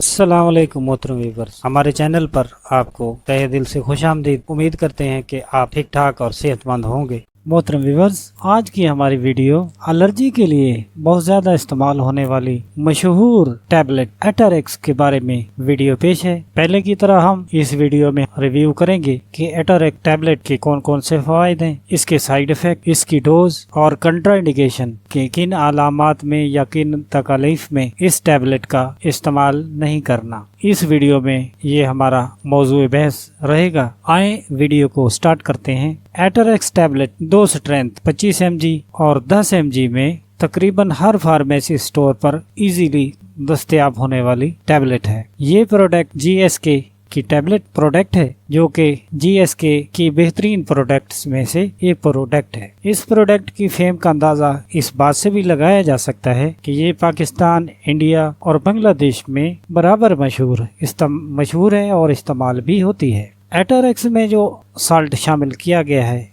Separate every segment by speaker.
Speaker 1: अस्सलाम वालेकुम मोहतरम व्यूअर्स, हमारे चैनल पर आपको तहे दिल से खुश आमदीद। उम्मीद करते हैं कि आप ठीक ठाक और सेहतमंद होंगे। मोहतरम व्यूअर्स, आज की हमारी वीडियो एलर्जी के लिए बहुत ज़्यादा इस्तेमाल होने वाली मशहूर टैबलेट एटरेक्स के बारे में वीडियो पेश है। पहले की तरह हम इस वीडियो में रिव्यू करेंगे कि एटरेक्स टैबलेट के कौन कौन से फायदे हैं, इसके साइड इफेक्ट, इसकी डोज और कंट्राइंडिकेशन के किन अलामात में या किन तकालीफ में इस टैबलेट का इस्तेमाल नहीं करना। इस वीडियो में ये हमारा मौजूद बहस रहेगा। आए वीडियो को स्टार्ट करते हैं। एटरेक्स टैबलेट 2 स्ट्रेंथ 25 mg और 10 mg में तकरीबन हर फार्मेसी स्टोर पर इजीली दस्तयाब होने वाली टैबलेट है। ये प्रोडक्ट GSK की टैबलेट प्रोडक्ट है, जो कि GSK की बेहतरीन प्रोडक्ट्स में से एक प्रोडक्ट है। इस प्रोडक्ट की फेम का अंदाजा इस बात से भी लगाया जा सकता है कि ये पाकिस्तान, इंडिया और बांग्लादेश में बराबर मशहूर है और इस्तेमाल भी होती है। एटरेक्स में जो साल्ट शामिल किया गया है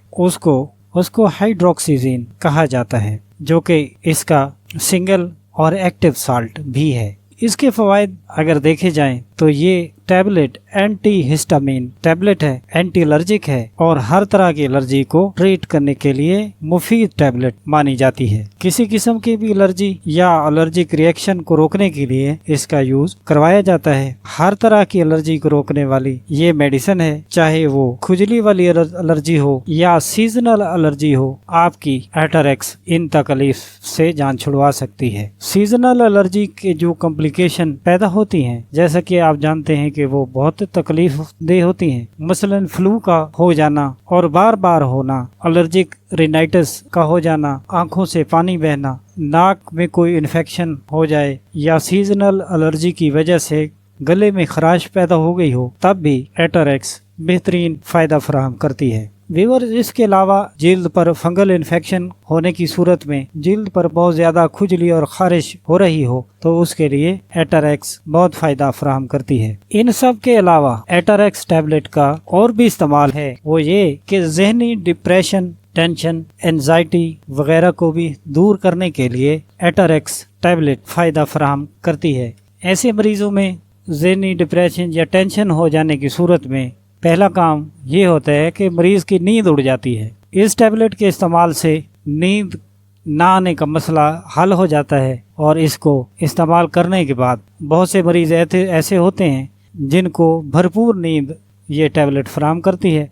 Speaker 1: उसको हाइड्रोक्सीजीन कहा जाता है, जो कि इसका सिंगल और एक्टिव साल्ट भी है। इसके फवायद अगर देखे जाएं तो ये टैबलेट एंटी हिस्टामिन टैबलेट है, एंटी एलर्जिक है और हर तरह की एलर्जी को ट्रीट करने के लिए मुफीद टैबलेट मानी जाती है। किसी किस्म की भी एलर्जी या एलर्जिक रिएक्शन को रोकने के लिए इसका यूज करवाया जाता है। हर तरह की एलर्जी को रोकने वाली ये मेडिसिन है, चाहे वो खुजली वाली एलर्जी हो या सीजनल एलर्जी हो। आपकी एटरेक्स इन तकलीफ से जान छुड़वा सकती है। सीजनल एलर्जी के जो कॉम्प्लिकेशन पैदा होती हैं, जैसा कि आप जानते हैं कि वो बहुत तकलीफ दे होती हैं, मसलन फ्लू का हो जाना और बार बार होना, एलर्जिक रिनाइटिस का हो जाना, आंखों से पानी बहना, नाक में कोई इन्फेक्शन हो जाए या सीजनल एलर्जी की वजह से गले में खराश पैदा हो गई हो, तब भी एटरेक्स बेहतरीन फायदा फराहम करती है। व्यूअर्स, इसके अलावा जिल्द पर फंगल इन्फेक्शन होने की सूरत में जिल्द पर बहुत ज्यादा खुजली और खारिश हो रही हो तो उसके लिए एटरेक्स बहुत फायदा फराहम करती है। इन सब के अलावा एटरेक्स टैबलेट का और भी इस्तेमाल है, वो ये कि जहनी डिप्रेशन, टेंशन, एंजाइटी वगैरह को भी दूर करने के लिए एटरेक्स टैबलेट फायदा फराहम करती है। ऐसे मरीजों में जहनी डिप्रेशन या टेंशन हो जाने की सूरत में पहला काम ये होता है कि मरीज की नींद उड़ जाती है। इस टैबलेट के इस्तेमाल से नींद ना आने का मसला हल हो जाता है और इसको इस्तेमाल करने के बाद बहुत से मरीज ऐसे होते हैं जिनको भरपूर नींद ये टैबलेट फराहम करती है,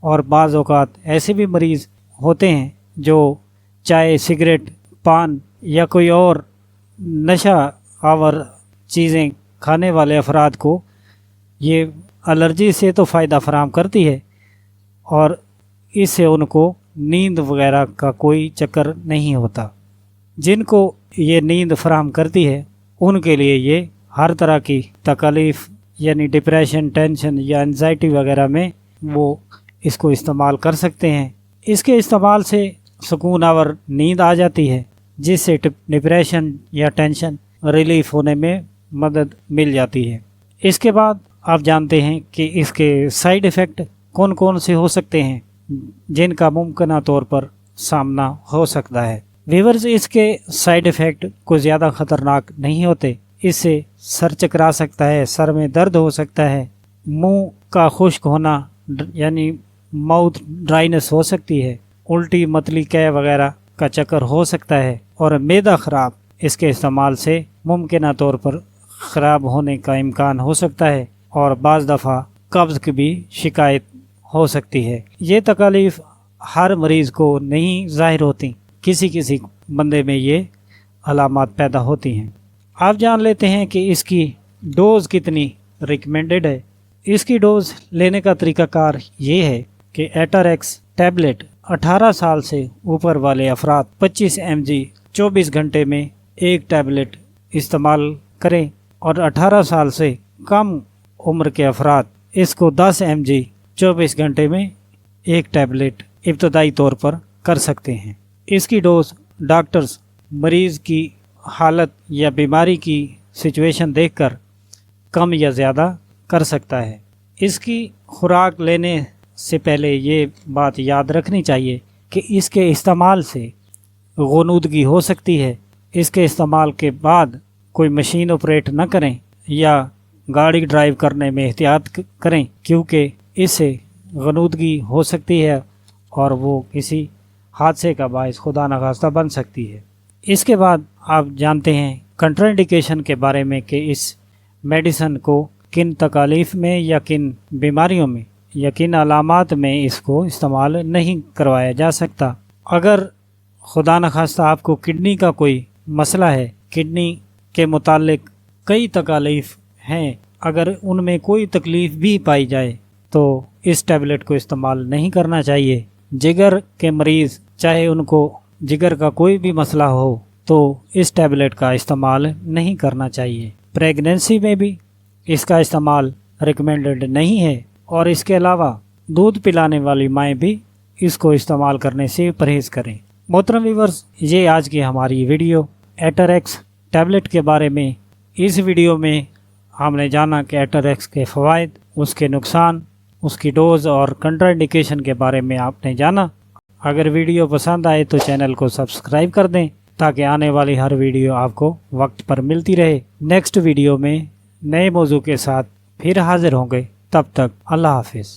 Speaker 1: और बाज़ औक़ात ऐसे भी मरीज होते हैं जो चाय, सिगरेट, पान या कोई और नशा आवर चीज़ें खाने वाले अफराद को ये एलर्जी से तो फ़ायदा फराहम करती है और इससे उनको नींद वगैरह का कोई चक्कर नहीं होता। जिनको ये नींद फराहम करती है उनके लिए ये हर तरह की तकलीफ़ यानी डिप्रेशन, टेंशन या एंजाइटी वगैरह में वो इसको इस्तेमाल कर सकते हैं। इसके इस्तेमाल से सुकून आवर नींद आ जाती है, जिससे डिप्रेशन या टेंशन रिलीफ होने में मदद मिल जाती है। इसके बाद आप जानते हैं कि इसके साइड इफ़ेक्ट कौन कौन से हो सकते हैं जिनका मुमकिन तौर पर सामना हो सकता है। व्यूअर्स, इसके साइड इफ़ेक्ट कोई ज़्यादा ख़तरनाक नहीं होते। इससे सर चकरा सकता है, सर में दर्द हो सकता है, मुंह का खुश्क होना यानी माउथ ड्राइनेस हो सकती है, उल्टी, मतली, कै वगैरह का चक्कर हो सकता है और मैदा ख़राब इसके इस्तेमाल से मुमकिन तौर पर ख़राब होने का इम्कान हो सकता है और बाज़ दफ़ा कब्ज़ की भी शिकायत हो सकती है। ये तकलीफ़ हर मरीज़ को नहीं ज़ाहिर होती, किसी किसी बंदे में ये अलामात पैदा होती हैं। आप जान लेते हैं कि इसकी डोज़ कितनी रिकमेंडेड है। इसकी डोज़ लेने का तरीक़ाकार ये है कि एटरेक्स टैबलेट 18 साल से ऊपर वाले अफराद 25 mg 24 घंटे में एक टैबलेट इस्तेमाल करें और 18 साल से कम उम्र के अफराद इसको 10 mg 24 घंटे में एक टैबलेट इब्तदाई तौर पर कर सकते हैं। इसकी डोज डॉक्टर्स मरीज़ की हालत या बीमारी की सिचुएशन देखकर कम या ज़्यादा कर सकता है। इसकी खुराक लेने से पहले ये बात याद रखनी चाहिए कि इसके इस्तेमाल से गुनूदगी हो सकती है। इसके इस्तेमाल के बाद कोई मशीन ऑपरेट न करें या गाड़ी ड्राइव करने में एहतियात करें, क्योंकि इससे गनूदगी हो सकती है और वो किसी हादसे का बायस खुदा नखास्ता बन सकती है। इसके बाद आप जानते हैं कंट्राइंडिकेशन के बारे में कि इस मेडिसिन को किन तकालीफ में या किन बीमारियों में या किन अलामात में इसको इस्तेमाल नहीं करवाया जा सकता। अगर खुदा नखास्ता आपको किडनी का कोई मसला है, किडनी के मुतालिक कई तकालीफ हैं, अगर उनमें कोई तकलीफ़ भी पाई जाए तो इस टैबलेट को इस्तेमाल नहीं करना चाहिए। जिगर के मरीज़, चाहे उनको जिगर का कोई भी मसला हो, तो इस टैबलेट का इस्तेमाल नहीं करना चाहिए। प्रेगनेंसी में भी इसका इस्तेमाल रिकमेंडेड नहीं है और इसके अलावा दूध पिलाने वाली माएँ भी इसको इस्तेमाल करने से परहेज़ करें। मोहतरम व्यूअर्स, ये आज की हमारी वीडियो एटरएक्स टैबलेट के बारे में। इस वीडियो में हमने जाना कि एटरएक्स के फ़वाइद, उसके नुकसान, उसकी डोज़ और कंट्राइंडिकेशन के बारे में आपने जाना। अगर वीडियो पसंद आए तो चैनल को सब्सक्राइब कर दें ताकि आने वाली हर वीडियो आपको वक्त पर मिलती रहे। नेक्स्ट वीडियो में नए मौजू के साथ फिर हाजिर होंगे। तब तक अल्लाह हाफिज़।